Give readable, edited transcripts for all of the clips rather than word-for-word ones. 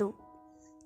2।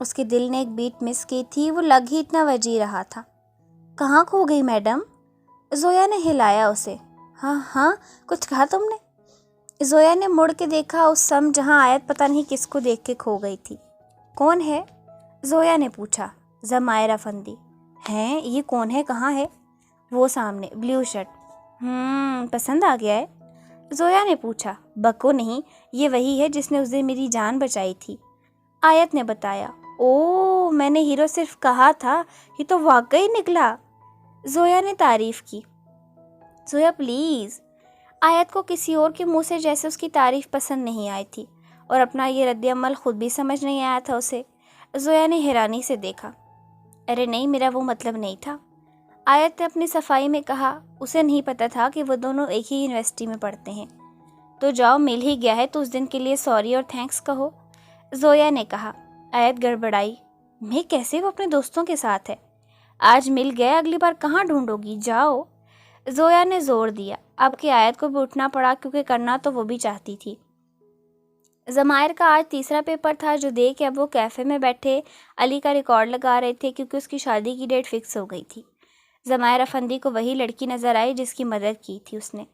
اس کے دل نے ایک بیٹ مس کی تھی، وہ لگ ہی اتنا وجی رہا تھا۔ کہاں کھو گئی میڈم؟ زویا نے ہلایا اسے۔ ہاں کچھ کہا تم نے؟ زویا نے مڑ کے دیکھا اس سم جہاں آیت پتہ نہیں کس کو دیکھ کے کھو گئی تھی۔ کون ہے؟ زویا نے پوچھا۔ ضمائر افندی۔ ہیں؟ یہ کون ہے؟ کہاں ہے؟ وہ سامنے، بلیو شرٹ۔ پسند آ گیا ہے؟ زویا نے پوچھا۔ بکو نہیں، یہ وہی ہے جس نے اس دن میری جان بچائی تھی، آیت نے بتایا۔ او، میں نے ہیرو صرف کہا تھا، یہ تو واقعی نکلا، زویا نے تعریف کی۔ زویا پلیز۔ آیت کو کسی اور کے منہ سے جیسے اس کی تعریف پسند نہیں آئی تھی، اور اپنا یہ رد عمل خود بھی سمجھ نہیں آیا تھا اسے۔ زویا نے حیرانی سے دیکھا۔ ارے نہیں، میرا وہ مطلب نہیں تھا، آیت نے اپنی صفائی میں کہا۔ اسے نہیں پتہ تھا کہ وہ دونوں ایک ہی یونیورسٹی میں پڑھتے ہیں۔ تو جاؤ، مل ہی گیا ہے تو اس دن کے لیے سوری اور تھینکس کہو، زویا نے کہا۔ آیت گڑبڑائی۔ میں کیسے؟ وہ اپنے دوستوں کے ساتھ ہے۔ آج مل گیا، اگلی بار کہاں ڈھونڈو گی؟ جاؤ، زویا نے زور دیا۔ اب کہ آیت کو بھی اٹھنا پڑا کیونکہ کرنا تو وہ بھی چاہتی تھی۔ ضمائر کا آج تیسرا پیپر تھا جو دے کے اب وہ کیفے میں بیٹھے علی کا ریکارڈ لگا رہے تھے کیونکہ اس کی شادی کی ڈیٹ فکس ہو گئی تھی۔ ضمائر افندی کو وہی لڑکی نظر آئی جس کی مدد کی تھی اس نے۔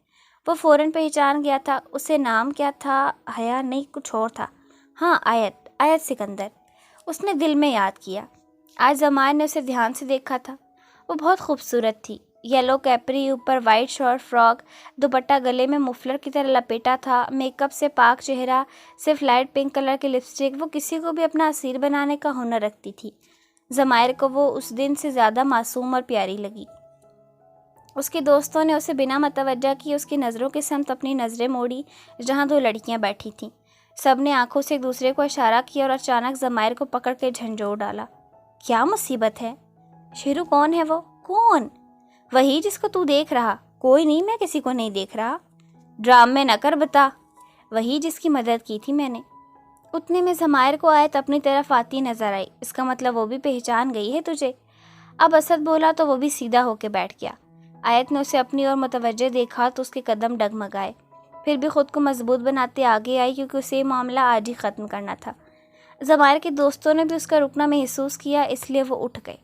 وہ فوراً پہچان گیا تھا۔ اسے نام کیا تھا؟ حیا نہیں، کچھ اور تھا۔ ہاں، آیت سکندر، اس نے دل میں یاد کیا۔ آج ضمائر نے اسے دھیان سے دیکھا تھا۔ وہ بہت خوبصورت تھی۔ یلو کیپری، اوپر وائٹ شارٹ فراک، دوپٹہ گلے میں مفلر کی طرح لپیٹا تھا، میک اپ سے پاک چہرہ، صرف لائٹ پنک کلر کی لپسٹک۔ وہ کسی کو بھی اپنا اسیر بنانے کا ہنر رکھتی تھی۔ ضمائر کو وہ اس دن سے زیادہ معصوم اور پیاری لگی۔ اس کے دوستوں نے اسے بنا متوجہ کیے اس کی نظروں کے سمت اپنی نظریں موڑی جہاں دو لڑکیاں بیٹھی تھیں۔ سب نے آنکھوں سے ایک دوسرے کو اشارہ کیا اور اچانک ضمائر کو پکڑ کے جھنجھوڑ ڈالا۔ کیا مصیبت ہے؟ شیرو، کون ہے وہ؟ کون؟ وہی جس کو تو دیکھ رہا۔ کوئی نہیں، میں کسی کو نہیں دیکھ رہا۔ ڈرامے نہ کر، بتا۔ وہی جس کی مدد کی تھی میں نے۔ اتنے میں ضمائر کو آیت اپنی طرف آتی نظر آئی۔ اس کا مطلب وہ بھی پہچان گئی ہے تجھے؟ اب اسد بولا تو وہ بھی سیدھا ہو کے بیٹھ گیا۔ آیت نے اسے اپنی اور متوجہ دیکھا تو اس کے قدم ڈگمگائے، پھر بھی خود کو مضبوط بناتے آگے آئی کیونکہ اسے یہ معاملہ آج ہی ختم کرنا تھا۔ ضمائر کے دوستوں نے بھی اس کا رکنا محسوس کیا، اس لیے وہ اٹھ گئے۔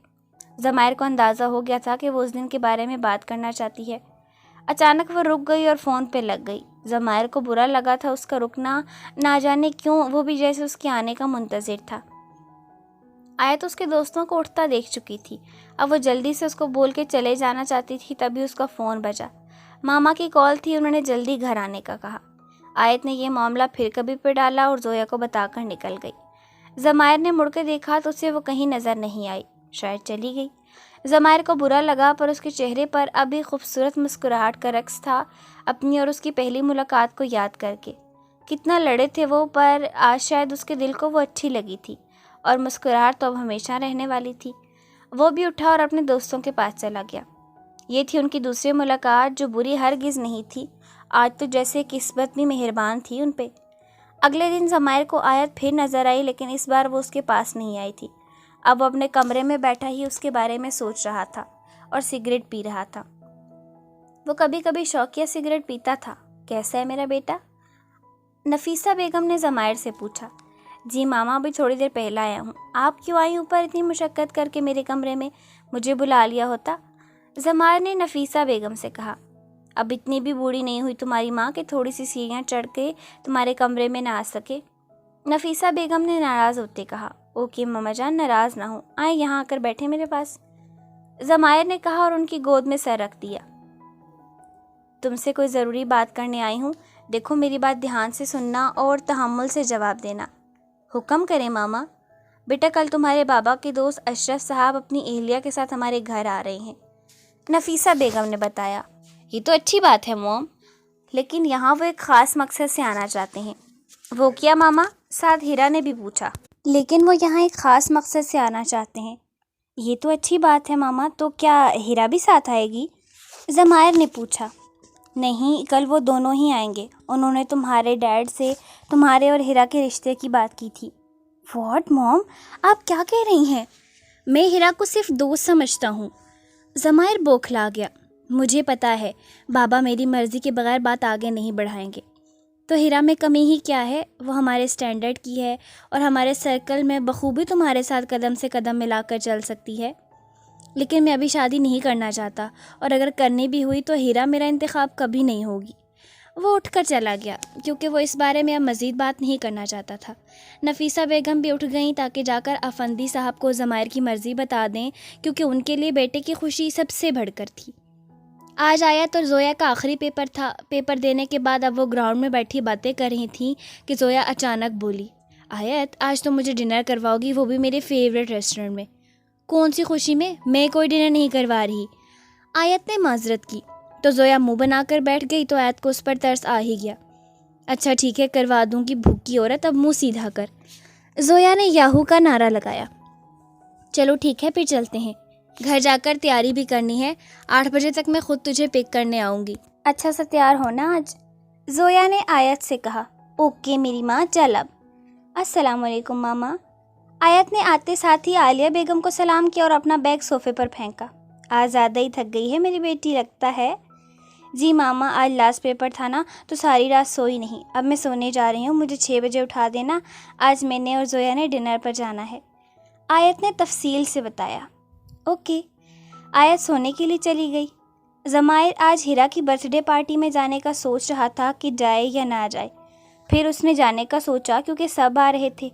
ضمائر کو اندازہ ہو گیا تھا کہ وہ اس دن کے بارے میں بات کرنا چاہتی ہے۔ اچانک وہ رک گئی اور فون پہ لگ گئی۔ ضمائر کو برا لگا تھا اس کا رکنا، نہ جانے کیوں، وہ بھی جیسے اس کے آنے کا منتظر تھا۔ آیت اس کے دوستوں کو اٹھتا دیکھ چکی تھی۔ اب وہ جلدی سے اس کو بول کے چلے جانا چاہتی تھی، تبھی اس کا فون بجا۔ ماما کی کال تھی، انہوں نے جلدی گھر آنے کا کہا۔ آیت نے یہ معاملہ پھر کبھی پہ ڈالا اور زویا کو بتا کر نکل گئی۔ ضمائر نے مڑ کے دیکھا تو اسے وہ کہیں نظر نہیں آئی، شاید چلی گئی۔ ضمائر کو برا لگا پر اس کے چہرے پر اب بھی خوبصورت مسکراہٹ کا رقص تھا، اپنی اور اس کی پہلی ملاقات کو یاد کر کے۔ کتنا لڑے تھے وہ، پر آج شاید اس کے دل کو وہ اچھی لگی تھی، اور مسکراہٹ تو اب ہمیشہ رہنے والی تھی۔ وہ بھی اٹھا اور اپنے دوستوں کے پاس چلا گیا۔ یہ تھی ان کی دوسری ملاقات جو بری ہرگز نہیں تھی، آج تو جیسے قسمت بھی مہربان تھی ان پہ۔ اگلے دن ضمائر کو آیت پھر نظر آئی، لیکن اس بار وہ اس کے پاس نہیں آئی تھی۔ اب وہ اپنے کمرے میں بیٹھا ہی اس کے بارے میں سوچ رہا تھا اور سگریٹ پی رہا تھا۔ وہ کبھی کبھی شوقیہ سگریٹ پیتا تھا۔ کیسا ہے میرا بیٹا؟ نفیسہ بیگم نے ضمائر سے پوچھا۔ جی ماما، ابھی تھوڑی دیر پہلا آیا ہوں۔ آپ کیوں آئی اوپر اتنی مشقت کر کے میرے کمرے میں؟ مجھے بلا لیا ہوتا، ضمائر نے نفیسہ بیگم سے کہا۔ اب اتنی بھی بوڑھی نہیں ہوئی تمہاری ماں کہ تھوڑی سی سیڑھیاں چڑھ کے تمہارے کمرے میں نہ آ سکے، نفیسہ بیگم نے ناراض ہوتے کہا۔ اوکے ماما جان، ناراض نہ ہوں، آئیں یہاں آ کر بیٹھے میرے پاس، ضمائر نے کہا اور ان کی گود میں سر رکھ دیا۔ تم سے کوئی ضروری بات کرنے آئی ہوں، دیکھو میری بات دھیان سے سننا اور تحمل سے جواب دینا۔ حکم کریں ماما۔ بیٹا، کل تمہارے بابا کے دوست اشرف صاحب اپنی اہلیہ کے ساتھ ہمارے گھر آ رہے ہیں، نفیسہ بیگم نے بتایا۔ یہ تو اچھی بات ہے موم، لیکن یہاں وہ ایک خاص مقصد سے آنا چاہتے ہیں۔ وہ کیا ماما؟ ساتھ ہیرا نے بھی پوچھا۔ لیکن وہ یہاں ایک خاص مقصد سے آنا چاہتے ہیں۔ یہ تو اچھی بات ہے ماما، تو کیا ہیرا بھی ساتھ آئے گی؟ ضمائر نے پوچھا۔ نہیں، کل وہ دونوں ہی آئیں گے، انہوں نے تمہارے ڈیڈ سے تمہارے اور ہیرا کے رشتے کی بات کی تھی۔ واٹ موم، آپ کیا کہہ رہی ہیں؟ میں ہیرا کو صرف دوست سمجھتا ہوں، ضمائر بوکھلا گیا۔ مجھے پتا ہے بابا میری مرضی کے بغیر بات آگے نہیں بڑھائیں گے۔ تو ہیرا میں کمی ہی کیا ہے، وہ ہمارے اسٹینڈرڈ کی ہے اور ہمارے سرکل میں بخوبی تمہارے ساتھ قدم سے قدم ملا کر چل سکتی ہے، لیکن میں ابھی شادی نہیں کرنا چاہتا، اور اگر کرنی بھی ہوئی تو ہیرا میرا انتخاب کبھی نہیں ہوگی۔ وہ اٹھ کر چلا گیا کیونکہ وہ اس بارے میں اب مزید بات نہیں کرنا چاہتا تھا۔ نفیسہ بیگم بھی اٹھ گئیں تاکہ جا کر افندی صاحب کو ضمائر کی مرضی بتا دیں، کیونکہ ان کے لیے بیٹے کی خوشی سب سے بڑھ کر تھی۔ آج آیت اور زویا کا آخری پیپر تھا۔ پیپر دینے کے بعد اب وہ گراؤنڈ میں بیٹھی باتیں کر رہی تھیں کہ زویا اچانک بولی، آیت آج تو مجھے ڈنر کرواؤ گی، وہ بھی میرے فیوریٹ ریسٹورنٹ میں۔ کون سی خوشی میں کوئی ڈنر نہیں کروا رہی، آیت نے معذرت کی۔ تو زویا منہ بنا کر بیٹھ گئی تو آیت کو اس پر ترس آ ہی گیا۔ اچھا ٹھیک ہے، کروا دوں گی، بھوکی عورت، اب منہ سیدھا کر، زویا نے یاہو کا نعرہ لگایا۔ چلو ٹھیک ہے، پھر چلتے ہیں، گھر جا کر تیاری بھی کرنی ہے، 8 بجے تک میں خود تجھے پک کرنے آؤں گی۔ اچھا سا تیار ہونا آج، زویا نے آیت سے کہا۔ اوکے میری ماں، چل اب۔ السلام علیکم ماما۔ آیت نے آتے ساتھ ہی عالیہ بیگم کو سلام کیا اور اپنا بیگ صوفے پر پھینکا۔ آج زیادہ ہی تھک گئی ہے میری بیٹی لگتا ہے۔ جی ماما، آج لاسٹ پیپر تھا نا تو ساری رات سوئی نہیں، اب میں سونے جا رہی ہوں، مجھے 6 بجے اٹھا دینا، آج میں نے اور زویا نے ڈنر پر جانا ہے، آیت نے تفصیل سے بتایا۔ اوکے، آیت سونے کے لیے چلی گئی۔ ضمائر آج ہیرا کی برتھ ڈے پارٹی میں جانے کا سوچ رہا تھا کہ جائے یا نہ جائے، پھر اس نے جانے کا سوچا کیونکہ سب آ رہے تھے،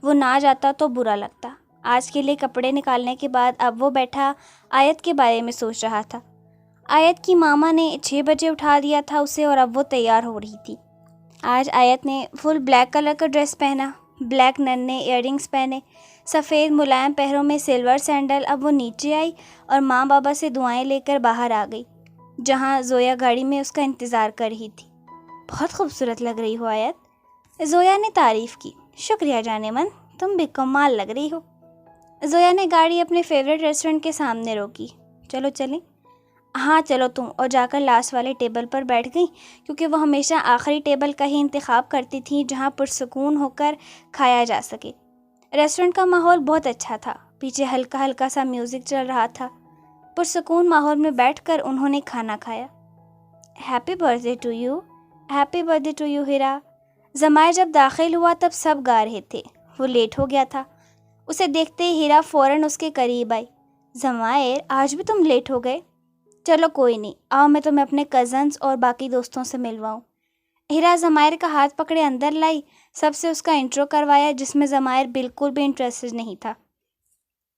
وہ نہ جاتا تو برا لگتا۔ آج کے لیے کپڑے نکالنے کے بعد اب وہ بیٹھا آیت کے بارے میں سوچ رہا تھا۔ آیت کی ماما نے 6 بجے اٹھا دیا تھا اسے اور اب وہ تیار ہو رہی تھی۔ آج آیت نے فل بلیک کلر کا ڈریس پہنا، بلیک ننے ایئر رنگس پہنے، سفید ملائم پیروں میں سلور سینڈل۔ اب وہ نیچے آئی اور ماں بابا سے دعائیں لے کر باہر آ گئی، جہاں زویا گاڑی میں اس کا انتظار کر رہی تھی۔ بہت خوبصورت لگ رہی ہو آیت، زویا نے تعریف کی۔ شکریہ جانے من، تم بھی کمال لگ رہی ہو۔ زویا نے گاڑی اپنے فیوریٹ ریسٹورنٹ کے سامنے روکی۔ چلو چلیں؟ ہاں چلو تم، اور جا کر لاسٹ والے ٹیبل پر بیٹھ گئیں کیونکہ وہ ہمیشہ آخری ٹیبل کا ہی انتخاب کرتی تھیں جہاں پرسکون ہو کر کھایا جا سکے۔ ریسٹورنٹ کا ماحول بہت اچھا تھا، پیچھے ہلکا ہلکا سا میوزک چل رہا تھا۔ پرسکون ماحول میں بیٹھ کر انہوں نے کھانا کھایا۔ Happy birthday to you, happy birthday to you Hira. ضمائر جب داخل ہوا تب سب گا رہے تھے، وہ لیٹ ہو گیا تھا۔ اسے دیکھتے ہی ہیرا فوراً اس کے قریب آئی۔ ضمائر آج بھی تم لیٹ ہو گئے؟ چلو کوئی نہیں، آؤ میں تمہیں اپنے کزنز اور باقی دوستوں سے ملواؤں۔ ہیرا ضمائر کا ہاتھ پکڑے اندر لائی، سب سے اس کا انٹرو کروایا جس میں ضمائر بالکل بھی انٹرسٹڈ نہیں تھا۔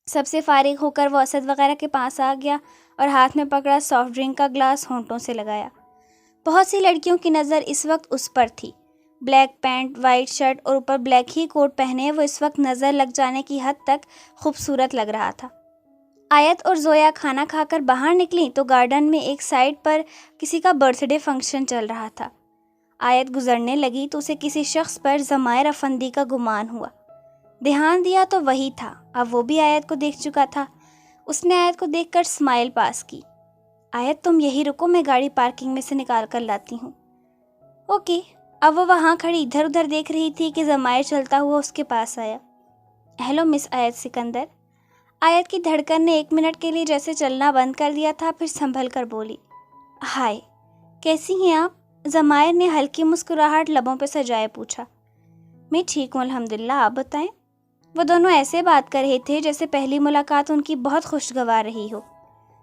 سب سے فارغ ہو کر وہ اسد وغیرہ کے پاس آ گیا اور ہاتھ میں پکڑا سافٹ ڈرنک کا گلاس ہونٹوں سے لگایا۔ بہت سی لڑکیوں کی نظر اس وقت اس پر تھی۔ بلیک پینٹ، وائٹ شرٹ اور اوپر بلیک ہی کوٹ پہنے وہ اس وقت نظر لگ جانے کی حد تک خوبصورت لگ رہا تھا۔ آیت اور زویا کھانا کھا کر باہر نکلیں تو گارڈن میں ایک سائڈ پر کسی کا برتھ ڈے فنکشن چل رہا تھا۔ آیت گزرنے لگی تو اسے کسی شخص پر ضمائر افندی کا گمان ہوا۔ دھیان دیا تو وہی تھا، اب وہ بھی آیت کو دیکھ چکا تھا۔ اس نے آیت کو دیکھ کر اسمائل پاس کی۔ آیت تم یہی رکو، میں گاڑی پارکنگ میں سے نکال کر لاتی ہوں۔ اوکے۔ اب وہ وہاں کھڑی ادھر ادھر دیکھ رہی تھی کہ ضمائر چلتا ہوا اس کے پاس آیا۔ ہیلو مس آیت سکندر۔ آیت کی دھڑکن نے 1 منٹ کے لیے جیسے چلنا بند کر دیا تھا، پھر سنبھل کر بولی، ہائے کیسی ہیں آپ؟ ضمائر نے ہلکی مسکراہٹ لبوں پہ سجائے پوچھا۔ میں ٹھیک ہوں الحمدللہ، آپ بتائیں؟ وہ دونوں ایسے بات کر رہے تھے جیسے پہلی ملاقات ان کی بہت خوشگوار رہی ہو۔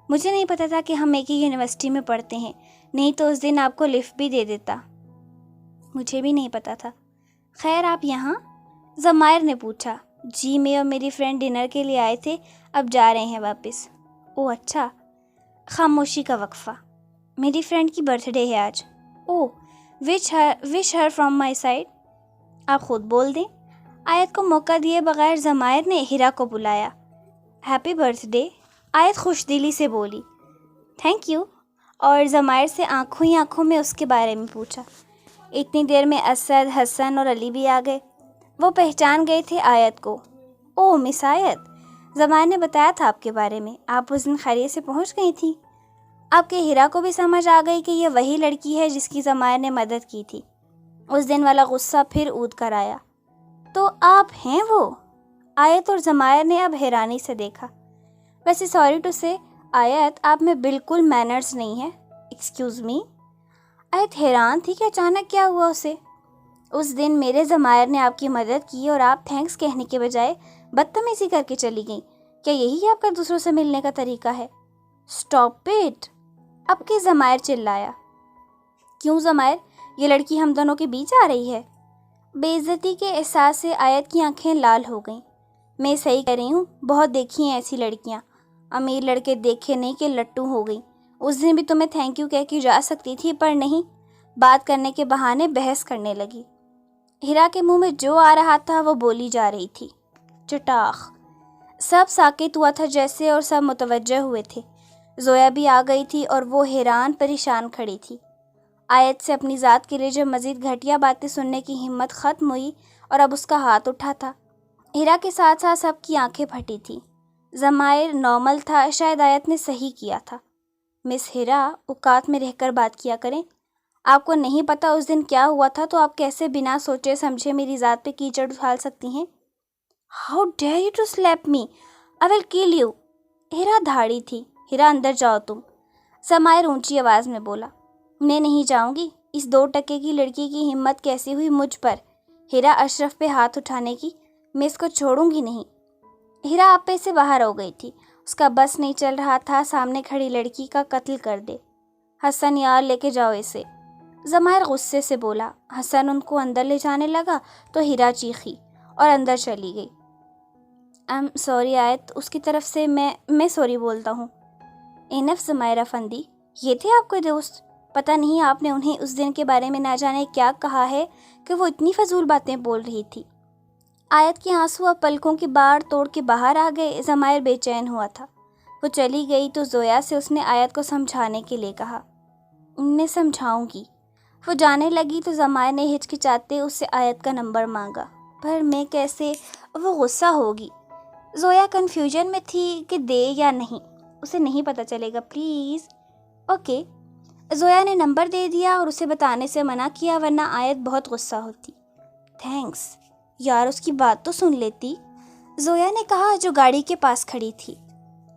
مجھے نہیں پتا تھا کہ ہم ایک ہی یونیورسٹی میں پڑھتے ہیں، نہیں تو اس دن آپ کو لفٹ بھی دے دیتا۔ مجھے بھی نہیں پتا تھا۔ خیر آپ یہاں؟ ضمائر نے پوچھا۔ جی میں اور میری فرینڈ ڈنر کے لیے آئے تھے، اب جا رہے ہیں واپس۔ او اچھا۔ خاموشی کا وقفہ۔ میری فرینڈ کی برتھ ڈے ہے آج۔ او وش ہر فرام مائی سائڈ۔ آپ خود بول دیں۔ آیت کو موقع دیے بغیر ضمائر نے ہیرا کو بلایا۔ ہیپی برتھ ڈے، آیت خوش دلی سے بولی۔ تھینک یو، اور ضمائر سے آنکھوں ہی آنکھوں میں اس کے بارے میں پوچھا۔ اتنی دیر میں اسد، حسن اور علی بھی آ گئے۔ وہ پہچان گئے تھے آیت کو۔ او مس آیت، ضمائر نے بتایا تھا آپ کے بارے میں، آپ اس دن خیریت سے پہنچ گئی تھیں۔ آپ کے ہیرا کو بھی سمجھ آ گئی کہ یہ وہی لڑکی ہے جس کی ضمائر نے مدد کی تھی۔ اس دن والا غصہ پھر اود کر آیا۔ تو آپ ہیں وہ؟ آیت اور ضمائر نے اب حیرانی سے دیکھا۔ ویسے سوری ٹو سے آیت، آپ میں بالکل مینرز نہیں ہے۔ Excuse me. آیت حیران تھی کہ اچانک کیا ہوا اسے۔ اس دن میرے ضمائر نے آپ کی مدد کی اور آپ تھینکس کہنے کے بجائے بدتمیزی کر کے چلی گئیں. کیا یہی آپ کا دوسروں سے ملنے کا طریقہ ہے؟ Stop it! اب کے ضمائر چلایا. کیوں ضمائر؟ یہ لڑکی ہم دونوں کے بیچ آ رہی ہے؟ بے عزتی کے احساس سے آیت کی آنکھیں لال ہو گئیں. میں صحیح کہہ رہی ہوں، بہت دیکھی ہیں ایسی لڑکیاں. امیر لڑکے دیکھے نہیں کہ لٹو ہو گئی. اس دن بھی تمہیں تھینک یو کہہ کے جا سکتی تھی، پر نہیں، بات کرنے کے بہانے بحث کرنے لگی. ہیرا کے منہ میں جو آ رہا تھا وہ بولی جا رہی تھی. چٹاخ! سب ساکت ہوا تھا جیسے، اور سب متوجہ ہوئے تھے. زویا بھی آ گئی تھی اور وہ حیران پریشان کھڑی تھی. آیت سے اپنی ذات کے لیے جو مزید گھٹیا باتیں سننے کی ہمت ختم ہوئی اور اب اس کا ہاتھ اٹھا تھا. ہیرا کے ساتھ ساتھ سب کی آنکھیں پھٹی تھیں. ضمائر نارمل تھا، شاید آیت نے صحیح کیا تھا. مس ہیرا، اوقات میں رہ کر بات کیا کریں. آپ کو نہیں پتا اس دن کیا ہوا تھا، تو آپ کیسے بنا سوچے سمجھے میری ذات پہ کیچڑ اچھال سکتی ہیں؟ How dare you to slap me! I will kill you! ہیرا دھاڑی تھی. ہیرا اندر جاؤ تم. ضمائر اونچی آواز میں بولا. میں نہیں جاؤں گی. اس 2 ٹکے کی لڑکی کی ہمت کیسی ہوئی مجھ پر، ہیرا اشرف پہ ہاتھ اٹھانے کی؟ میں اس کو چھوڑوں گی نہیں. ہیرا آپے سے باہر ہو گئی تھی. اس کا بس نہیں چل رہا تھا سامنے کھڑی لڑکی کا قتل کر دے. حسن یار، لے کے جاؤ اسے. ضمائر غصے سے بولا. حسن ان کو اندر لے جانے لگا تو ہیرا چیخی اور اندر چلی گئی. ایم سوری آیت، اس کی طرف سے میں سوری بولتا ہوں. انف ضمائر افندی، یہ تھے آپ کے دوست؟ پتہ نہیں آپ نے انہیں اس دن کے بارے میں نہ جانے کیا کہا ہے کہ وہ اتنی فضول باتیں بول رہی تھی. آیت کے آنسو اب پلکوں کی باڑ توڑ کے باہر آ گئے. ضمائر بے چین ہوا تھا. وہ چلی گئی تو زویا سے اس نے آیت کو سمجھانے کے لیے کہا. میں سمجھاؤں گی. وہ جانے لگی تو ضمائر نے ہچکچاتے اس سے آیت کا نمبر مانگا. پر میں کیسے؟ وہ غصہ ہوگی. زویا کنفیوژن میں تھی کہ دے یا نہیں. اسے نہیں پتہ چلے گا، پلیز. اوکے. زویا نے نمبر دے دیا اور اسے بتانے سے منع کیا، ورنہ آیت بہت غصہ ہوتی. تھینکس یار، اس کی بات تو سن لیتی. زویا نے کہا، جو گاڑی کے پاس کھڑی تھی.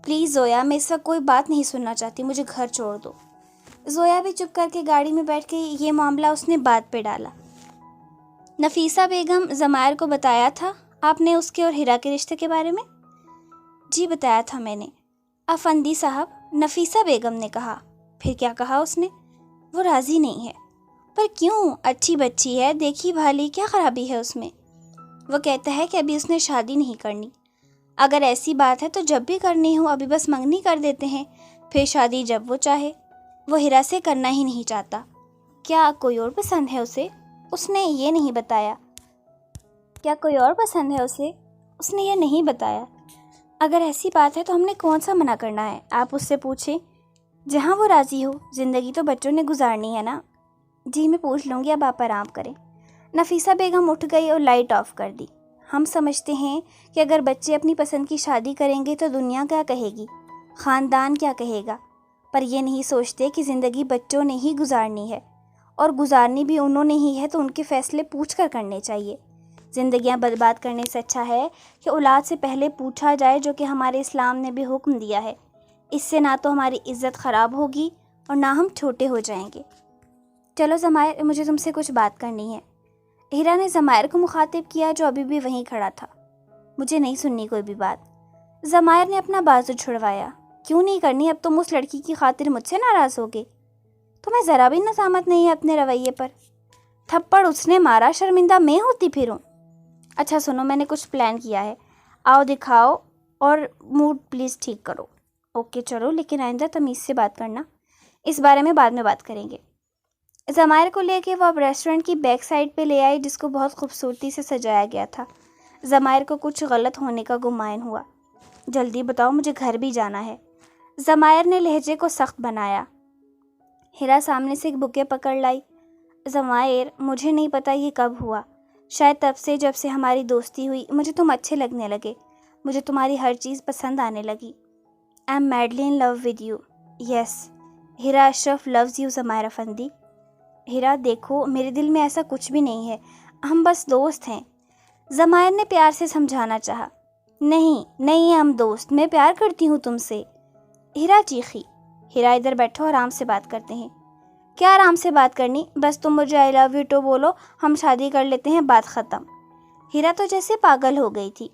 پلیز زویا، میں اس وقت کوئی بات نہیں سننا چاہتی، مجھے گھر چھوڑ دو. زویا بھی چپ کر کے گاڑی میں بیٹھ گئی. یہ معاملہ اس نے بات پہ ڈالا. نفیسہ بیگم، ضمائر کو بتایا تھا آپ نے اس کے اور ہیرا کے رشتے کے بارے میں؟ جی بتایا تھا میں نے. افندی صاحب، نفیسہ بیگم نے کہا. پھر کیا کہا اس نے؟ وہ راضی نہیں ہے. پر کیوں؟ اچھی بچی ہے، دیکھی بھالی، کیا خرابی ہے اس میں؟ وہ کہتا ہے کہ ابھی اس نے شادی نہیں کرنی. اگر ایسی بات ہے تو جب بھی کرنی ہو، ابھی بس منگنی کر دیتے ہیں، پھر شادی جب وہ چاہے. وہ ہیرا سے کرنا ہی نہیں چاہتا. کیا کوئی اور پسند ہے اسے؟ اس نے یہ نہیں بتایا. کیا کوئی اور پسند ہے اسے؟ اس نے یہ نہیں بتایا. اگر ایسی بات ہے تو ہم نے کون سا منع کرنا ہے؟ آپ اس سے پوچھیں، جہاں وہ راضی ہو. زندگی تو بچوں نے گزارنی ہے نا. جی میں پوچھ لوں گی، اب آپ آرام کریں. نفیسہ بیگم اٹھ گئی اور لائٹ آف کر دی. ہم سمجھتے ہیں کہ اگر بچے اپنی پسند کی شادی کریں گے تو دنیا کیا کہے گی، خاندان کیا کہے گا. پر یہ نہیں سوچتے کہ زندگی بچوں نے ہی گزارنی ہے، اور گزارنی بھی انہوں نے ہی ہے، تو ان کے فیصلے پوچھ کر کرنے چاہیے. زندگیاں برباد کرنے سے اچھا ہے کہ اولاد سے پہلے پوچھا جائے، جو کہ ہمارے اسلام نے بھی حکم دیا ہے. اس سے نہ تو ہماری عزت خراب ہوگی اور نہ ہم چھوٹے ہو جائیں گے. چلو ضمائر، مجھے تم سے کچھ بات کرنی ہے. ہیرا نے ضمائر کو مخاطب کیا جو ابھی بھی وہیں کھڑا تھا. مجھے نہیں سننی کوئی بھی بات. ضمائر نے اپنا بازو چھڑوایا. کیوں نہیں کرنی؟ اب تم اس لڑکی کی خاطر مجھ سے ناراض ہوگے. تمہیں ذرا بھی نظامت نہیں ہے اپنے رویے پر. تھپڑ اس نے مارا، شرمندہ میں ہوتی پھروں. اچھا سنو، میں نے کچھ پلان کیا ہے، آؤ دکھاؤ اور موڈ پلیز ٹھیک کرو. اوکے چلو، لیکن آئندہ تمیز سے بات کرنا. اس بارے میں بعد میں بات کریں گے. ضمائر کو لے کے وہ اب ریسٹورنٹ کی بیک سائڈ پہ لے آئی، جس کو بہت خوبصورتی سے سجایا گیا تھا. ضمائر کو کچھ غلط ہونے کا گمان ہوا. جلدی بتاؤ، مجھے گھر بھی جانا ہے. ضمائر نے لہجے کو سخت بنایا. ہیرا سامنے سے ایک بکے پکڑ لائی. ضمائر، مجھے نہیں پتا یہ کب ہوا، شاید تب سے جب سے ہماری دوستی ہوئی. مجھے تم اچھے لگنے لگے، مجھے تمہاری ہر چیز پسند آنے لگی. I am madly in love with you. Yes, Heera Ashraf loves you Zumair افندی. ہیرا دیکھو، میرے دل میں ایسا کچھ بھی نہیں ہے، ہم بس دوست ہیں. ضمائر نے پیار سے سمجھانا چاہا. نہیں ہم دوست، میں پیار کرتی ہوں تم سے. ہیرا چیخی. ہیرا ادھر بیٹھو، آرام سے بات کرتے ہیں. کیا آرام سے بات کرنی، بس تم مجھے آئی لو یو تو بولو، ہم شادی کر لیتے ہیں، بات ختم۔ ہیرا تو جیسے پاگل ہو گئی تھی۔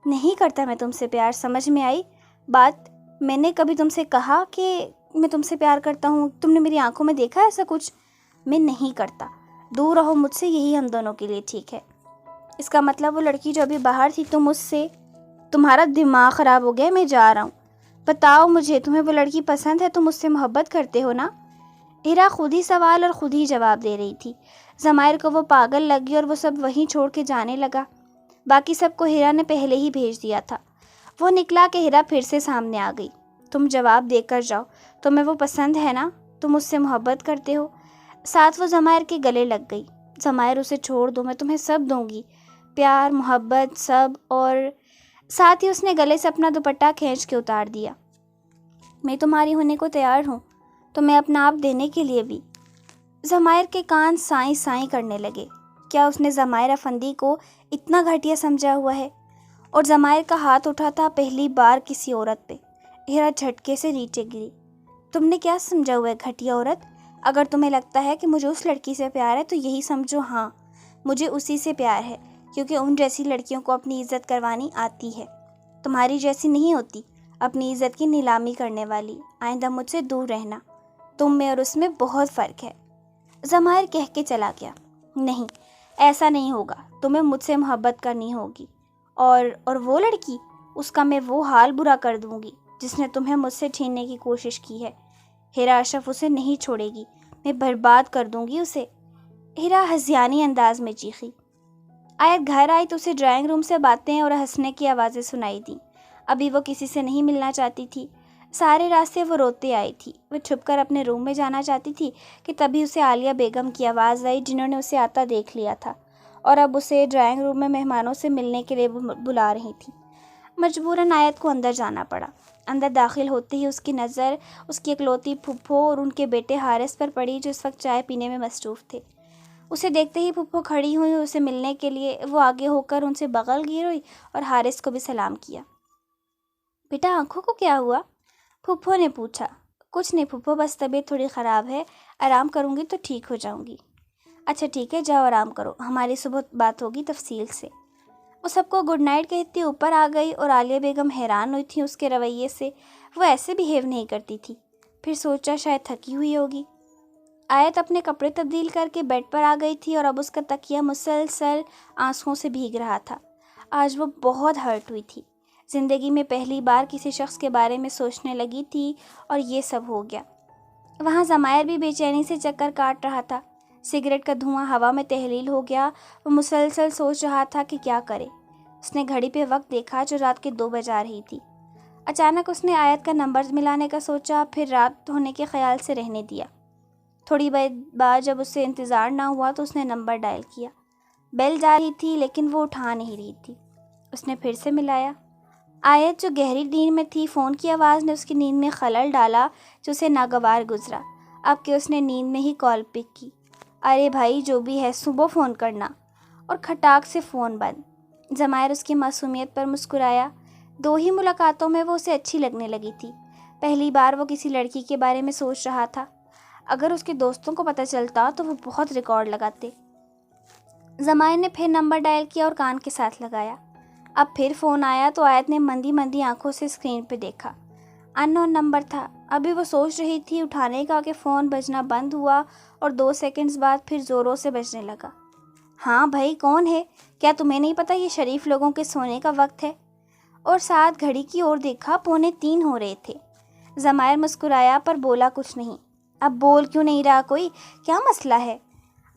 نہیں کرتا میں تم سے پیار، سمجھ میں آئی بات؟ میں نے کبھی تم سے کہا کہ میں تم سے پیار کرتا ہوں؟ تم نے میری آنکھوں میں دیکھا ایسا کچھ؟ میں نہیں کرتا، دور رہو مجھ سے، یہی ہم دونوں کے لیے ٹھیک ہے۔ اس کا مطلب وہ لڑکی جو ابھی باہر تھی تم اس سے، تمہارا دماغ خراب ہو گیا، میں جا رہا ہوں۔ بتاؤ مجھے، تمہیں وہ لڑکی پسند ہے؟ تم اس سے محبت کرتے ہو نا؟ ہیرا خود ہی سوال اور خود ہی جواب دے رہی تھی۔ ضمائر کو وہ پاگل لگی اور وہ سب وہیں چھوڑ کے جانے لگا۔ باقی سب کو ہیرا نے پہلے ہی بھیج دیا تھا۔ وہ نکلا کہ ہیرا پھر سے سامنے آ گئی۔ تم جواب دے کر جاؤ، تمہیں وہ پسند ہے نا؟ تم اس سے محبت کرتے ہو؟ ساتھ وہ ضمائر کے گلے لگ گئی۔ ضمائر اسے چھوڑ دو، میں تمہیں سب دوں گی، پیار، محبت، سب۔ اور ساتھ ہی اس نے گلے سے اپنا دوپٹہ کھینچ کے اتار دیا۔ میں تمہاری ہونے کو تیار ہوں، تمہیں اپنا آپ دینے کے لیے بھی۔ ضمائر کے کان سائیں سائیں کرنے لگے۔ کیا اس نے ضمائر افندی کو اتنا گھٹیا سمجھا ہوا ہے؟ اور ضمائر کا ہاتھ اٹھا تھا پہلی بار کسی عورت پہ۔ ہیرا جھٹکے سے نیچے گری۔ تم نے کیا سمجھا ہوا ہے گھٹیا عورت؟ اگر تمہیں لگتا ہے کہ مجھے اس لڑکی سے پیار ہے تو یہی سمجھو، ہاں مجھے اسی سے پیار ہے، کیونکہ ان جیسی لڑکیوں کو اپنی عزت کروانی آتی ہے، تمہاری جیسی نہیں ہوتی اپنی عزت کی نیلامی کرنے والی۔ آئندہ مجھ سے دور رہنا، تم میں اور اس میں بہت فرق ہے۔ ضمائر کہہ کے چلا گیا۔ نہیں، ایسا نہیں ہوگا، تمہیں مجھ سے محبت کرنی ہوگی، اور وہ لڑکی، اس کا میں وہ حال برا کر دوں گی جس نے تمہیں مجھ سے چھیننے کی کوشش کی ہے۔ ہیرا اشرف اسے نہیں چھوڑے گی، میں برباد کر دوں گی اسے۔ ہیرا ہذیانی انداز میں چیخی۔ آیت گھر آئی تو اسے ڈرائنگ روم سے باتیں اور ہنسنے کی آوازیں سنائی دیں۔ ابھی وہ کسی سے نہیں ملنا چاہتی تھی، سارے راستے وہ روتے آئی تھی۔ وہ چھپ کر اپنے روم میں جانا چاہتی تھی کہ تبھی اسے عالیہ بیگم کی آواز آئی، جنہوں نے اسے آتا دیکھ لیا تھا اور اب اسے ڈرائنگ روم میں مہمانوں سے ملنے کے لیے بلا رہی تھی۔ مجبوراً آیت کو اندر جانا پڑا۔ اندر داخل ہوتے ہی اس کی نظر اس کی اکلوتی پھپھو اور ان کے بیٹے حارث پر پڑی، جو اس وقت چائے پینے میں مصروف تھے۔ اسے دیکھتے ہی پھپھو کھڑی ہوئی اسے ملنے کے لیے۔ وہ آگے ہو کر ان سے بغل گیر ہوئی اور حارث کو بھی سلام کیا۔ بیٹا آنکھوں کو کیا ہوا؟ پھپھو نے پوچھا۔ کچھ نہیں پھپھو، بس طبیعت تھوڑی خراب ہے، آرام کروں گی تو ٹھیک ہو جاؤں گی۔ اچھا ٹھیک ہے، جاؤ آرام کرو، ہماری صبح بات ہوگی تفصیل سے۔ وہ سب کو گڈ نائٹ کہتی اوپر آ گئی اور عالیہ بیگم حیران ہوئی تھی اس کے رویے سے۔ وہ ایسے بیہیو نہیں کرتی تھی۔ پھر سوچا شاید تھکی ہوئی ہوگی۔ آیت اپنے کپڑے تبدیل کر کے بیڈ پر آ گئی تھی اور اب اس کا تکیہ مسلسل آنسوؤں سے بھیگ رہا تھا۔ آج وہ بہت ہرٹ ہوئی تھی۔ زندگی میں پہلی بار کسی شخص کے بارے میں سوچنے لگی تھی اور یہ سب ہو گیا۔ وہاں ضمائر بھی بے چینی سے چکر کاٹ رہا تھا۔ سگریٹ کا دھواں ہوا میں تحلیل ہو گیا۔ وہ مسلسل سوچ رہا تھا کہ کیا کرے۔ اس نے گھڑی پہ وقت دیکھا جو رات کے 2 بجا رہی تھی۔ اچانک اس نے آیت کا نمبر ملانے کا سوچا، پھر رات ہونے کے خیال سے رہنے دیا۔ تھوڑی بعد جب اسے انتظار نہ ہوا تو اس نے نمبر ڈائل کیا۔ بیل جا رہی تھی لیکن وہ اٹھا نہیں رہی تھی۔ اس نے پھر سے ملایا۔ آیت جو گہری نیند میں تھی، فون کی آواز نے اس کی نیند میں خلل ڈالا جو اسے ناگوار گزرا۔ اب کہ اس نے نیند میں ہی کال پک کی۔ ارے بھائی جو بھی ہے صبح فون کرنا، اور کھٹاک سے فون بند۔ ضمائر اس کی معصومیت پر مسکرایا۔ 2 ہی ملاقاتوں میں وہ اسے اچھی لگنے لگی تھی۔ پہلی بار وہ کسی لڑکی کے بارے میں سوچ رہا تھا۔ اگر اس کے دوستوں کو پتہ چلتا تو وہ بہت ریکارڈ لگاتے۔ ضمائر نے پھر نمبر ڈائل کیا اور کان کے ساتھ لگایا۔ اب پھر فون آیا تو آیت نے مندی مندی آنکھوں سے اسکرین پہ دیکھا۔ ان نون نمبر تھا۔ ابھی وہ سوچ رہی تھی اٹھانے کا کہ فون بجنا بند ہوا اور 2 سیکنڈز بعد پھر زوروں سے بجنے لگا۔ ہاں بھائی کون ہے؟ کیا تمہیں نہیں پتہ یہ شریف لوگوں کے سونے کا وقت ہے؟ اور ساتھ گھڑی کی اور دیکھا، 2:45 ہو رہے تھے۔ ضمائر مسکرایا پر بولا کچھ نہیں۔ اب بول کیوں نہیں رہا کوئی؟ کیا مسئلہ ہے؟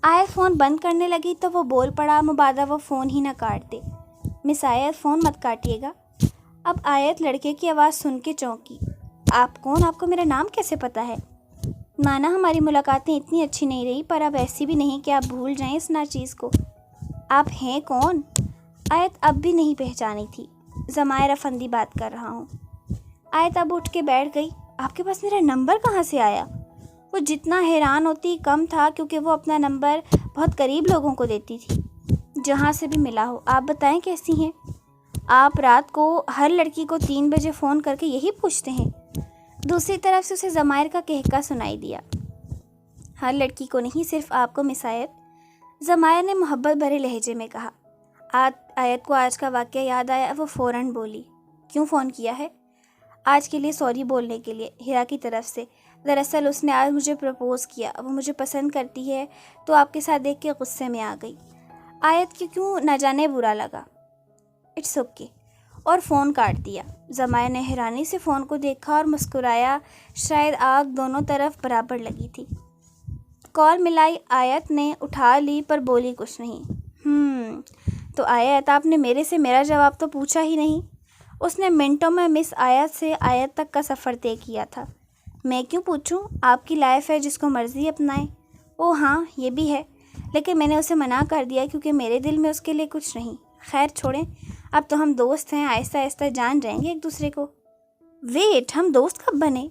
آیت فون بند کرنے لگی تو وہ بول پڑا، مبادا وہ فون ہی نہ کاٹ دے۔ مس آیت فون مت کاٹیے گا۔ اب آیت لڑکے کی آواز سن کے چونکی۔ آپ کون؟ آپ کو میرا نام کیسے پتہ ہے؟ مانا ہماری ملاقاتیں اتنی اچھی نہیں رہی، پر اب ایسی بھی نہیں کہ آپ بھول جائیں اس ناچیز کو۔ آپ ہیں کون؟ آیت اب بھی نہیں پہچانی تھی۔ ضمائر افندی بات کر رہا ہوں۔ آیت اب اٹھ کے بیٹھ گئی۔ آپ کے پاس میرا نمبر کہاں سے آیا؟ وہ جتنا حیران ہوتی کم تھا، کیونکہ وہ اپنا نمبر بہت قریب لوگوں کو دیتی تھی، جہاں سے بھی ملا ہو۔ آپ بتائیں کیسی ہیں؟ آپ رات کو ہر لڑکی کو 3 بجے فون کر کے یہی پوچھتے ہیں؟ دوسری طرف سے اسے ضمائر کا کہکا سنائی دیا۔ ہر لڑکی کو نہیں، صرف آپ کو مس آیت، ضمائر نے محبت بھرے لہجے میں کہا۔ آیت کو آج کا واقعہ یاد آیا۔ وہ فوراً بولی، کیوں فون کیا ہے؟ آج کے لیے سوری بولنے کے لیے، ہیرا کی طرف سے۔ دراصل اس نے آج مجھے پرپوز کیا، وہ مجھے پسند کرتی ہے، تو آپ کے ساتھ دیکھ کے غصے میں آ گئی۔ آیت کی کیوں نہ جانے برا لگا۔ اٹس اوکے، اور فون کاٹ دیا۔ ضمائر نے حیرانی سے فون کو دیکھا اور مسکرایا، شاید آگ دونوں طرف برابر لگی تھی۔ کال ملائی، آیت نے اٹھا لی پر بولی کچھ نہیں۔ تو آیت، آپ نے میرے سے میرا جواب تو پوچھا ہی نہیں۔ اس نے منٹوں میں مس آیت سے آیت تک کا سفر طے کیا تھا۔ میں کیوں پوچھوں؟ آپ کی لائف ہے، جس کو مرضی اپنائیں۔ او ہاں، یہ بھی ہے، لیکن میں نے اسے منع کر دیا کیونکہ میرے دل میں اس کے لیے کچھ نہیں۔ خیر چھوڑیں، اب تو ہم دوست ہیں، آہستہ آہستہ جان جائیں گے ایک دوسرے کو۔ ویٹ، ہم دوست کب بنے؟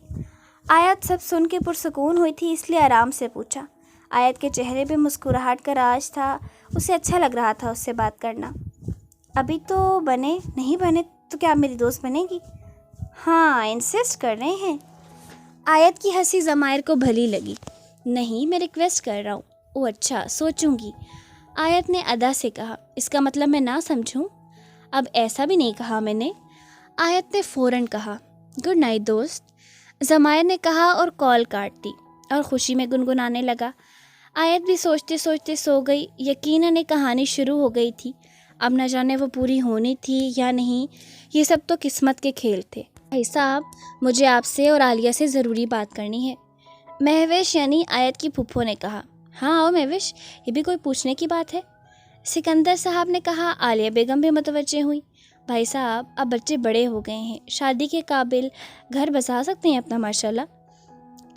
آیت سب سن کے پرسکون ہوئی تھی، اس لیے آرام سے پوچھا۔ آیت کے چہرے پہ مسکراہٹ کا راج تھا، اسے اچھا لگ رہا تھا اس سے بات کرنا۔ ابھی تو بنے نہیں، بنے تو کیا میری دوست بنے گی؟ ہاں، انسسٹ کر رہے ہیں؟ آیت کی ہنسی ضمائر کو بھلی لگی۔ نہیں، میں ریکویسٹ کر رہا ہوں۔ او اچھا، سوچوں گی، آیت نے ادا سے کہا۔ اس کا مطلب میں نہ سمجھوں؟ اب ایسا بھی نہیں کہا میں نے، آیت نے فوراً کہا۔ گڈ نائٹ دوست، ضمائر نے کہا اور کال کاٹ دی اور خوشی میں گنگنانے لگا۔ آیت بھی سوچتے سوچتے سو گئی۔ یقیناً ایک کہانی شروع ہو گئی تھی، اب نہ جانے وہ پوری ہونی تھی یا نہیں۔ یہ سب تو قسمت کے کھیل تھے۔ بھائی صاحب، مجھے آپ سے اور عالیہ سے ضروری بات کرنی ہے، مہوش یعنی آیت کی پھپھو نے کہا۔ ہاں آؤ مہوش، یہ بھی کوئی پوچھنے کی بات ہے؟ سکندر صاحب نے کہا۔ عالیہ بیگم بھی متوجہ ہوئی۔ بھائی صاحب، اب بچے بڑے ہو گئے ہیں، شادی کے قابل، گھر بسا سکتے ہیں اپنا ماشاءاللہ۔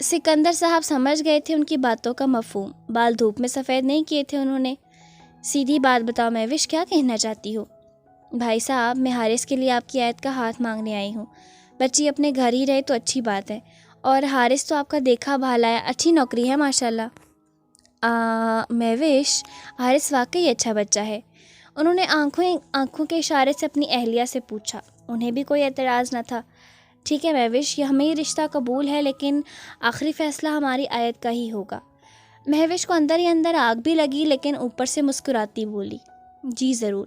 سکندر صاحب سمجھ گئے تھے ان کی باتوں کا مفہوم، بال دھوپ میں سفید نہیں کیے تھے انہوں نے۔ سیدھی بات بتاؤ مہوش، کیا کہنا چاہتی ہو؟ بھائی صاحب، میں حارث کے لیے آپ کی آیت کا ہاتھ مانگنے آئی ہوں۔ بچی اپنے گھر ہی رہے تو اچھی بات ہے، اور حارث تو آپ کا دیکھا بھالا ہے، اچھی نوکری ہے ماشاءاللہ۔ مہوش، حارث واقعی اچھا بچہ ہے، انہوں نے آنکھوں کے اشارے سے اپنی اہلیہ سے پوچھا۔ انہیں بھی کوئی اعتراض نہ تھا۔ ٹھیک ہے مہوش، یہ ہمیں یہ رشتہ قبول ہے، لیکن آخری فیصلہ ہماری آیت کا ہی ہوگا۔ مہوش کو اندر ہی اندر آگ بھی لگی، لیکن اوپر سے مسکراتی بولی، جی ضرور۔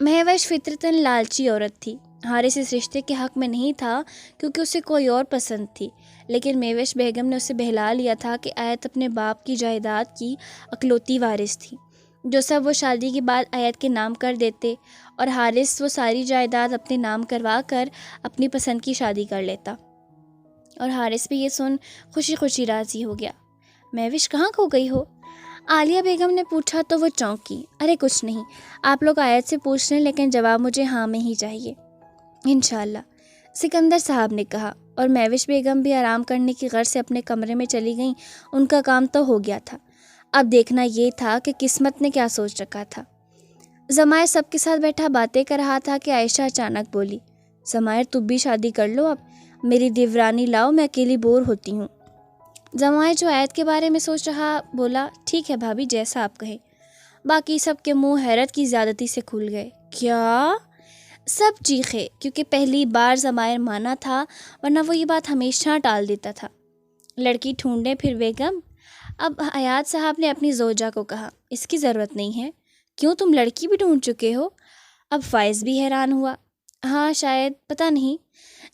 مہوش فطرتاً لالچی عورت تھی۔ حارث اس رشتے کے حق میں نہیں تھا کیونکہ اسے کوئی اور پسند تھی، لیکن مہوش بیگم نے اسے بہلا لیا تھا کہ آیت اپنے باپ کی جائیداد کی اکلوتی وارث تھی، جو سب وہ شادی کے بعد آیت کے نام کر دیتے، اور حارث وہ ساری جائیداد اپنے نام کروا کر اپنی پسند کی شادی کر لیتا۔ اور حارث بھی یہ سن خوشی خوشی راضی ہو گیا۔ مہوش کہاں کھو گئی ہو؟ عالیہ بیگم نے پوچھا تو وہ چونکی۔ ارے کچھ نہیں، آپ لوگ آیت سے پوچھ لیں، لیکن جواب مجھے ہاں میں ہی چاہیے۔ انشاءاللہ، سکندر صاحب نے کہا، اور مہوش بیگم بھی آرام کرنے کی غرض سے اپنے کمرے میں چلی گئیں۔ ان کا کام تو ہو گیا تھا، اب دیکھنا یہ تھا کہ قسمت نے کیا سوچ رکھا تھا۔ ضمائر سب کے ساتھ بیٹھا باتیں کر رہا تھا کہ عائشہ اچانک بولی، ضمائر تم بھی شادی کر لو، اب میری دیورانی لاؤ، میں اکیلی بور ہوتی ہوں۔ ضمائر جو آیت کے بارے میں سوچ رہا بولا، ٹھیک ہے بھابھی، جیسا آپ کہیں۔ باقی سب کے منہ حیرت کی زیادتی سے کھل گئے۔ کیا؟ سب چیخے، کیونکہ پہلی بار ضمائر مانا تھا، ورنہ وہ یہ بات ہمیشہ ٹال دیتا تھا۔ لڑکی ڈھونڈے پھر بیگم؟ اب حیات صاحب نے اپنی زوجہ کو کہا، اس کی ضرورت نہیں ہے۔ کیوں، تم لڑکی بھی ڈھونڈ چکے ہو؟ اب فائز بھی حیران ہوا۔ ہاں شاید، پتہ نہیں۔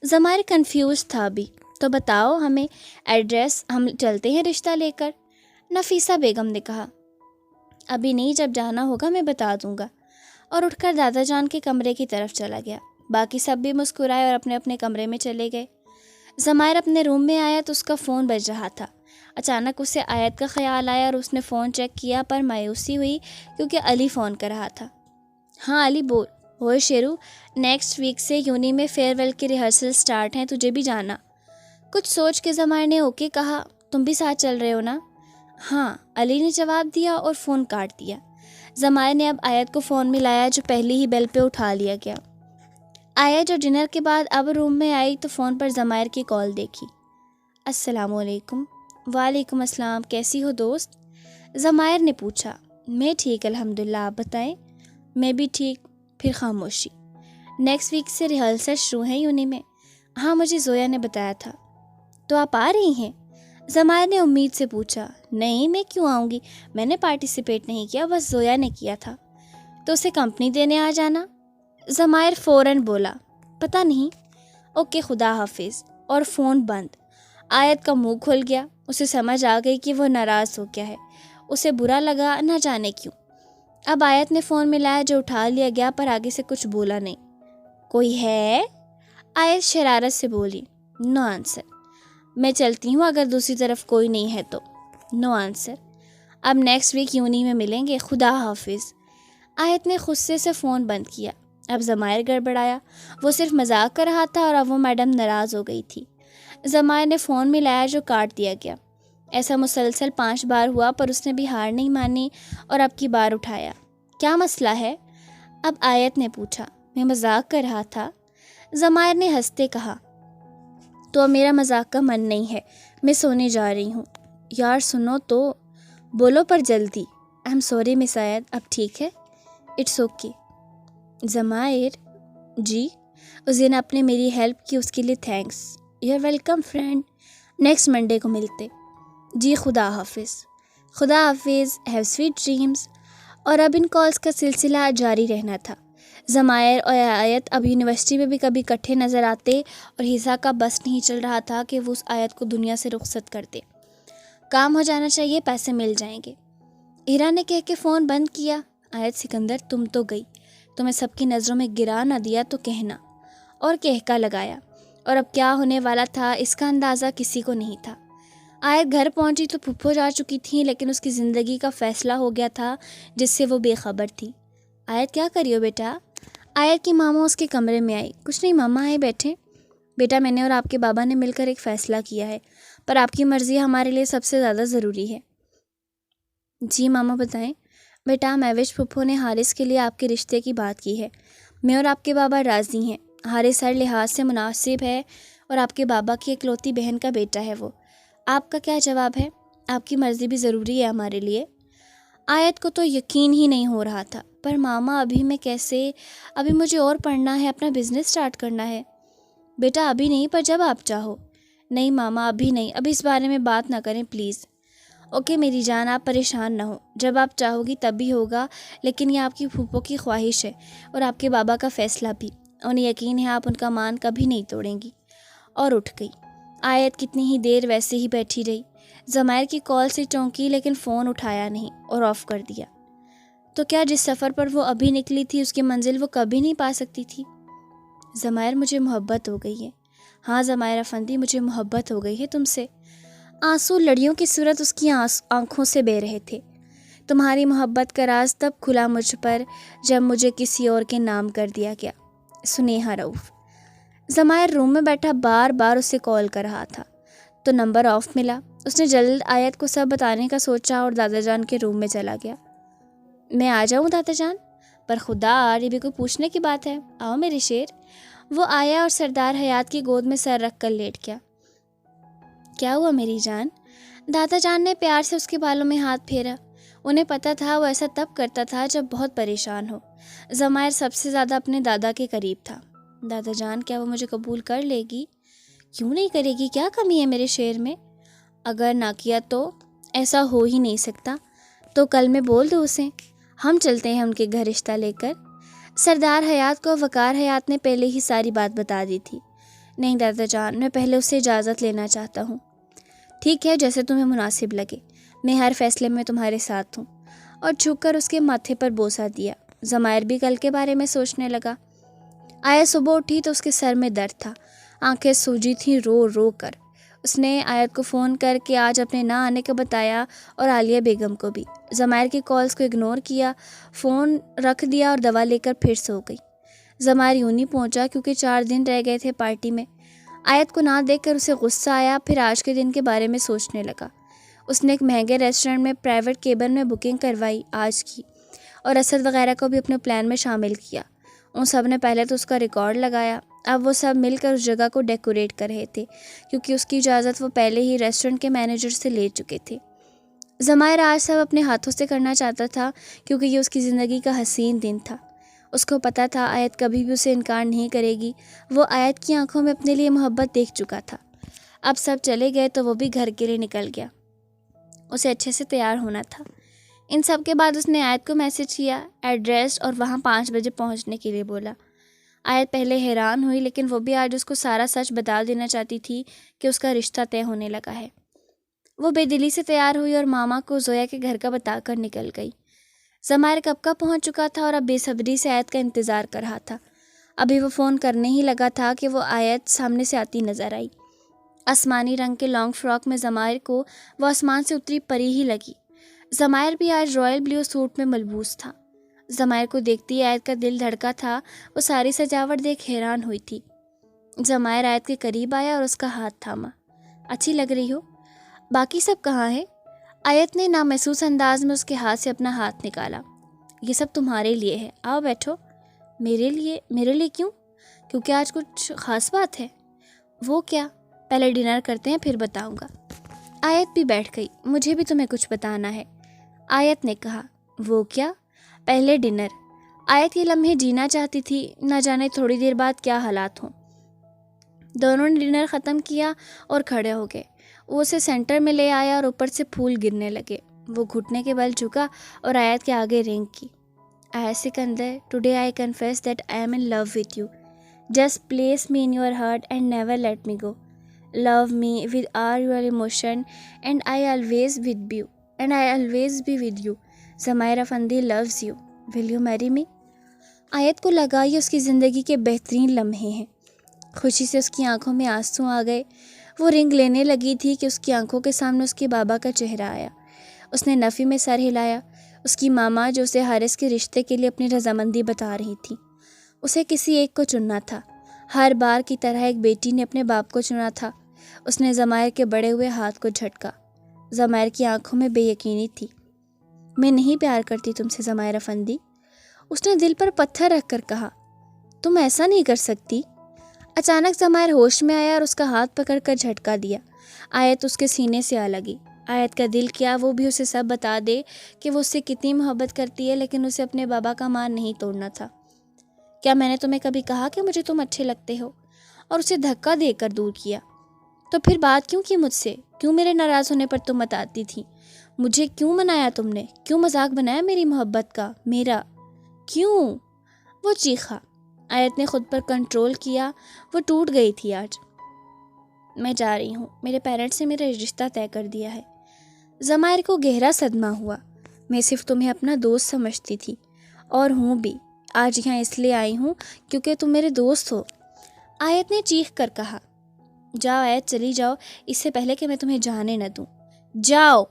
ضمائر کنفیوز تھا ابھی۔ تو بتاؤ ہمیں ایڈریس، ہم چلتے ہیں رشتہ لے کر، نفیسہ بیگم نے کہا۔ ابھی نہیں، جب جانا ہوگا میں بتا دوں گا، اور اٹھ کر دادا جان کے کمرے کی طرف چلا گیا۔ باقی سب بھی مسکرائے اور اپنے اپنے کمرے میں چلے گئے۔ ضمائر اپنے روم میں آیا تو اس کا فون بج رہا تھا۔ اچانک اسے آیت کا خیال آیا اور اس نے فون چیک کیا، پر مایوسی ہوئی کیونکہ علی فون کر رہا تھا۔ ہاں علی بول۔ ہوئے شیرو، نیکسٹ ویک سے یونی میں فیئر ویل کی ریہرسل سٹارٹ ہیں، تجھے بھی جانا۔ کچھ سوچ کے ضمائر نے اوکے کہا۔ تم بھی ساتھ چل رہے ہو نا؟ ہاں، علی نے جواب دیا اور فون کاٹ دیا۔ ضمائر نے اب آیت کو فون ملایا جو پہلی ہی بیل پہ اٹھا لیا گیا۔ آیت جو ڈنر کے بعد اب روم میں آئی تو فون پر ضمائر کی کال دیکھی۔ السلام علیکم۔ وعلیکم السلام، کیسی ہو دوست؟ ضمائر نے پوچھا۔ میں ٹھیک الحمدللہ، آپ بتائیں؟ میں بھی ٹھیک۔ پھر خاموشی۔ نیکسٹ ویک سے ریہرسل شروع ہیں یونی میں؟ ہاں، مجھے زویا نے بتایا تھا۔ تو آپ آ رہی ہیں؟ ضمائر نے امید سے پوچھا، نہیں میں کیوں آؤں گی، میں نے پارٹیسپیٹ نہیں کیا، بس زویا نے کیا تھا۔ تو اسے کمپنی دینے آ جانا۔ ضمائر فوراً بولا، پتہ نہیں۔ اوکے خدا حافظ، اور فون بند۔ آیت کا منہ کھل گیا، اسے سمجھ آ گئی کہ وہ ناراض ہو گیا ہے، اسے برا لگا نہ جانے کیوں۔ اب آیت نے فون ملایا جو اٹھا لیا گیا، پر آگے سے کچھ بولا نہیں۔ کوئی ہے؟ آیت شرارت سے بولی، نو آنسر۔ میں چلتی ہوں اگر دوسری طرف کوئی نہیں ہے تو۔ نو آنسر۔ اب نیکسٹ ویک یونی میں ملیں گے، خدا حافظ۔ آیت نے غصے سے فون بند کیا۔ اب ضمائر گڑبڑایا، وہ صرف مذاق کر رہا تھا اور اب وہ میڈم ناراض ہو گئی تھی۔ ضمائر نے فون ملایا جو کاٹ دیا گیا۔ ایسا مسلسل 5 بار ہوا پر اس نے بھی ہار نہیں مانی اور اب کی بار اٹھایا۔ کیا مسئلہ ہے؟ اب آیت نے پوچھا۔ میں مذاق کر رہا تھا، ضمائر نے ہنستے کہا۔ تو اب میرا مذاق کا من نہیں ہے، میں سونے جا رہی ہوں۔ یار سنو تو، بولو پر جلدی۔ آئی ایم سوری مس آیت، اب ٹھیک ہے؟ It's okay. ضمائر، جی؟ اس دن آپ نے میری ہیلپ کی، اس کے لیے thanks. You are welcome friend, next Monday کو ملتے۔ جی خدا حافظ۔ خدا حافظ، ہیو سویٹ ڈریمز۔ اور اب ان کالز کا سلسلہ جاری رہنا تھا۔ ضمائر اور آیت اب یونیورسٹی میں بھی کبھی اکٹھے نظر آتے اور حصہ کا بس نہیں چل رہا تھا کہ وہ اس آیت کو دنیا سے رخصت کر دے۔ کام ہو جانا چاہیے، پیسے مل جائیں گے۔ ہیرا نے کہہ کے فون بند کیا۔ آیت سکندر تم تو گئی، تمہیں سب کی نظروں میں گرا نہ دیا تو کہنا، اور کہکا لگایا۔ اور اب کیا ہونے والا تھا اس کا اندازہ کسی کو نہیں تھا۔ آیت گھر پہنچی تو پھپھو جا چکی تھیں، لیکن اس کی زندگی کا فیصلہ ہو گیا تھا جس سے وہ بے خبر تھی۔ آیت کیا کری ہو بیٹا؟ آیت کی ماما اس کے کمرے میں آئی۔ کچھ نہیں ماما، آئے بیٹھے۔ بیٹا میں نے اور آپ کے بابا نے مل کر ایک فیصلہ کیا ہے، پر آپ کی مرضی ہمارے لیے سب سے زیادہ ضروری ہے۔ جی ماما بتائیں۔ بیٹا مہوش پھپھو نے حارث کے لیے آپ کے رشتے کی بات کی ہے۔ میں اور آپ کے بابا راضی ہیں۔ حارث ہر لحاظ سے مناسب ہے اور آپ کے بابا کی اکلوتی بہن کا بیٹا ہے وہ۔ آپ کا کیا جواب ہے؟ آپ کی مرضی بھی ضروری ہے ہمارے لیے۔ آیت کو تو یقین ہی نہیں ہو رہا تھا، پر ماما ابھی میں کیسے؟ ابھی مجھے اور پڑھنا ہے، اپنا بزنس سٹارٹ کرنا ہے۔ بیٹا ابھی نہیں، پر جب آپ چاہو۔ نہیں ماما ابھی نہیں، ابھی اس بارے میں بات نہ کریں پلیز۔ اوکے میری جان، آپ پریشان نہ ہو، جب آپ چاہو گی تب بھی ہوگا، لیکن یہ آپ کی پھوپھو کی خواہش ہے اور آپ کے بابا کا فیصلہ بھی۔ انہیں یقین ہے آپ ان کا مان کبھی نہیں توڑیں گی۔ اور اٹھ گئی۔ آیت کتنی ہی دیر ویسے ہی بیٹھی رہی۔ ضمائر کی کال سے چونکی لیکن فون اٹھایا نہیں اور آف کر دیا۔ تو کیا جس سفر پر وہ ابھی نکلی تھی اس کی منزل وہ کبھی نہیں پا سکتی تھی؟ ضمائر مجھے محبت ہو گئی ہے۔ ہاں ضمائر افندی، مجھے محبت ہو گئی ہے تم سے۔ آنسو لڑیوں کی صورت اس کی آنکھوں سے بہہ رہے تھے۔ تمہاری محبت کا راز تب کھلا مجھ پر جب مجھے کسی اور کے نام کر دیا گیا۔ سنیہا رؤف۔ ضمائر روم میں بیٹھا بار بار اسے کال کر رہا تھا تو نمبر آف ملا۔ اس نے جلد آیت کو سب بتانے کا سوچا اور دادا جان کے روم میں چلا گیا۔ میں آ جاؤں دادا جان؟ پر خدا، یہ بھی کوئی پوچھنے کی بات ہے، آؤ میرے شیر۔ وہ آیا اور سردار حیات کی گود میں سر رکھ کر لیٹ گیا۔ کیا ہوا میری جان؟ دادا جان نے پیار سے اس کے بالوں میں ہاتھ پھیرا۔ انہیں پتہ تھا وہ ایسا تب کرتا تھا جب بہت پریشان ہو۔ ضمائر سب سے زیادہ اپنے دادا کے قریب تھا۔ دادا جان کیا وہ مجھے قبول کر لے گی؟ کیوں نہیں کرے گی؟ کیا کمی ہے میرے شیر میں؟ اگر نہ کیا تو؟ ایسا ہو ہی نہیں سکتا۔ تو کل میں بول دو اسے، ہم چلتے ہیں ان کے گھر رشتہ لے کر۔ سردار حیات کو وقار حیات نے پہلے ہی ساری بات بتا دی تھی۔ نہیں دادا جان، میں پہلے اس سے اجازت لینا چاہتا ہوں۔ ٹھیک ہے، جیسے تمہیں مناسب لگے، میں ہر فیصلے میں تمہارے ساتھ ہوں۔ اور جھک کر اس کے ماتھے پر بوسہ دیا۔ ضمائر بھی کل کے بارے میں سوچنے لگا۔ آیت صبح اٹھی تو اس کے سر میں درد تھا، آنکھیں سوجی تھیں رو رو کر۔ اس نے آیت کو فون کر کے آج اپنے نہ آنے کا بتایا اور عالیہ بیگم کو بھی۔ ضمائر کی کالز کو اگنور کیا، فون رکھ دیا اور دوا لے کر پھر سو گئی۔ ضمائر یوں نہیں پہنچا کیونکہ 4 دن رہ گئے تھے پارٹی میں۔ آیت کو نہ دیکھ کر اسے غصہ آیا، پھر آج کے دن کے بارے میں سوچنے لگا۔ اس نے ایک مہنگے ریسٹورنٹ میں پرائیویٹ کیبن میں بکنگ کروائی آج کی، اور اسد وغیرہ کو بھی اپنے پلان میں شامل کیا۔ ان سب نے پہلے تو اس کا ریکارڈ لگایا، اب وہ سب مل کر اس جگہ کو ڈیکوریٹ کر رہے تھے کیونکہ اس کی اجازت وہ پہلے ہی ریسٹورنٹ کے مینیجر سے لے چکے تھے۔ ضمائر آج سب اپنے ہاتھوں سے کرنا چاہتا تھا کیونکہ یہ اس کی زندگی کا حسین دن تھا۔ اس کو پتہ تھا آیت کبھی بھی اسے انکار نہیں کرے گی۔ وہ آیت کی آنکھوں میں اپنے لیے محبت دیکھ چکا تھا۔ اب سب چلے گئے تو وہ بھی گھر کے لیے نکل گیا۔ اسے اچھے سے تیار ہونا تھا۔ ان سب کے بعد اس نے آیت کو میسج کیا، ایڈریس اور وہاں 5 بجے پہنچنے کے لیے بولا۔ آیت پہلے حیران ہوئی، لیکن وہ بھی آج اس کو سارا سچ بتا دینا چاہتی تھی کہ اس کا رشتہ طے ہونے لگا ہے۔ وہ بے دلی سے تیار ہوئی اور ماما کو زویا کے گھر کا بتا کر نکل گئی۔ ضمائر کب کا پہنچ چکا تھا اور اب بے صبری سے آیت کا انتظار کر رہا تھا۔ ابھی وہ فون کرنے ہی لگا تھا کہ وہ آیت سامنے سے آتی نظر آئی۔ آسمانی رنگ کے لانگ فراک میں ضمائر کو وہ آسمان سے اتری پری ہی لگی۔ ضمائر بھی آج رائل بلیو سوٹ میں ملبوس تھا۔ ضمائر کو دیکھتی آیت کا دل دھڑکا تھا۔ وہ ساری سجاوٹ دیکھ حیران ہوئی تھی۔ ضمائر آیت کے قریب آیا اور اس کا ہاتھ تھاما۔ اچھی لگ رہی ہو، باقی سب کہاں ہے؟ آیت نے نامحسوس انداز میں اس کے ہاتھ سے اپنا ہاتھ نکالا۔ یہ سب تمہارے لیے ہے، آؤ بیٹھو۔ میرے لیے کیوں؟ کیونکہ آج کچھ خاص بات ہے۔ وہ کیا؟ پہلے ڈنر کرتے ہیں پھر بتاؤں گا۔ آیت بھی بیٹھ گئی۔ مجھے بھی تمہیں کچھ بتانا ہے، آیت نے کہا۔ وہ کیا؟ پہلے ڈنر۔ آیت یہ لمحے جینا چاہتی تھی، نہ جانے تھوڑی دیر بعد کیا حالات ہوں۔ دونوں نے ڈنر ختم کیا اور کھڑے ہو گئے۔ وہ اسے سینٹر میں لے آیا اور اوپر سے پھول گرنے لگے۔ وہ گھٹنے کے بل جھکا اور آیت کے آگے رینگ کی۔ Ayat Sikandar, today I confess that I am in love with you. Just place me in your heart and never let me go. Love me with all your emotion and I always be with you. Zumair Afandi loves you. Will you marry me? آیت کو لگا یہ اس کی زندگی کے بہترین لمحے ہیں۔ خوشی سے اس کی آنکھوں میں آنسو آ گئے۔ وہ رنگ لینے لگی تھی کہ اس کی آنکھوں کے سامنے اس کے بابا کا چہرہ آیا۔ اس نے نفی میں سر ہلایا۔ اس کی ماما جو اسے حارث کے رشتے کے لیے اپنی رضامندی بتا رہی تھی۔ اسے کسی ایک کو چننا تھا۔ ہر بار کی طرح ایک بیٹی نے اپنے باپ کو چنا تھا۔ اس نے ضمائر کے بڑے ہوئے ہاتھ کو جھٹکا۔ ضمائر کی آنکھوں میں بے یقینی تھی۔ میں نہیں پیار کرتی تم سے ضمائر افندی، اس نے دل پر پتھر رکھ کر کہا۔ تم ایسا نہیں کر سکتی۔ اچانک ضمائر ہوش میں آیا اور اس کا ہاتھ پکڑ کر جھٹکا دیا۔ آیت اس کے سینے سے آ لگی۔ آیت کا دل کیا وہ بھی اسے سب بتا دے کہ وہ اس سے کتنی محبت کرتی ہے، لیکن اسے اپنے بابا کا مان نہیں توڑنا تھا۔ کیا میں نے تمہیں کبھی کہا کہ مجھے تم اچھے لگتے ہو؟ اور اسے دھکا دے کر دور کیا۔ تو پھر بات کیوں کی مجھ سے؟ کیوں میرے ناراض ہونے پر تم بتاتی تھی؟ مجھے کیوں منایا تم نے؟ کیوں مذاق بنایا میری محبت کا؟ میرا کیوں؟ وہ چیخا۔ آیت نے خود پر کنٹرول کیا۔ وہ ٹوٹ گئی تھی آج۔ میں جا رہی ہوں، میرے پیرنٹس نے میرا رشتہ طے کر دیا ہے۔ ضمائر کو گہرا صدمہ ہوا۔ میں صرف تمہیں اپنا دوست سمجھتی تھی، اور ہوں بھی۔ آج یہاں اس لیے آئی ہوں کیونکہ تم میرے دوست ہو، آیت نے چیخ کر کہا۔ جاؤ آیت، چلی جاؤ، اس سے پہلے کہ میں تمہیں جانے نہ دوں۔ جاؤ!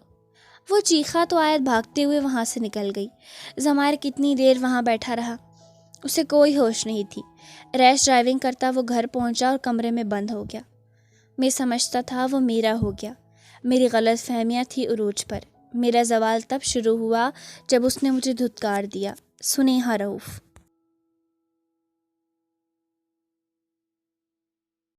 وہ چیخا تو آیت بھاگتے ہوئے وہاں سے نکل گئی۔ ضمائر کتنی دیر وہاں بیٹھا رہا، اسے کوئی ہوش نہیں تھی۔ ریش ڈرائیونگ کرتا وہ گھر پہنچا اور کمرے میں بند ہو گیا۔ میں سمجھتا تھا وہ میرا ہو گیا۔ میری غلط فہمیاں تھی عروج پر۔ میرا زوال تب شروع ہوا جب اس نے مجھے دھتکار دیا۔ سنیہا رؤف۔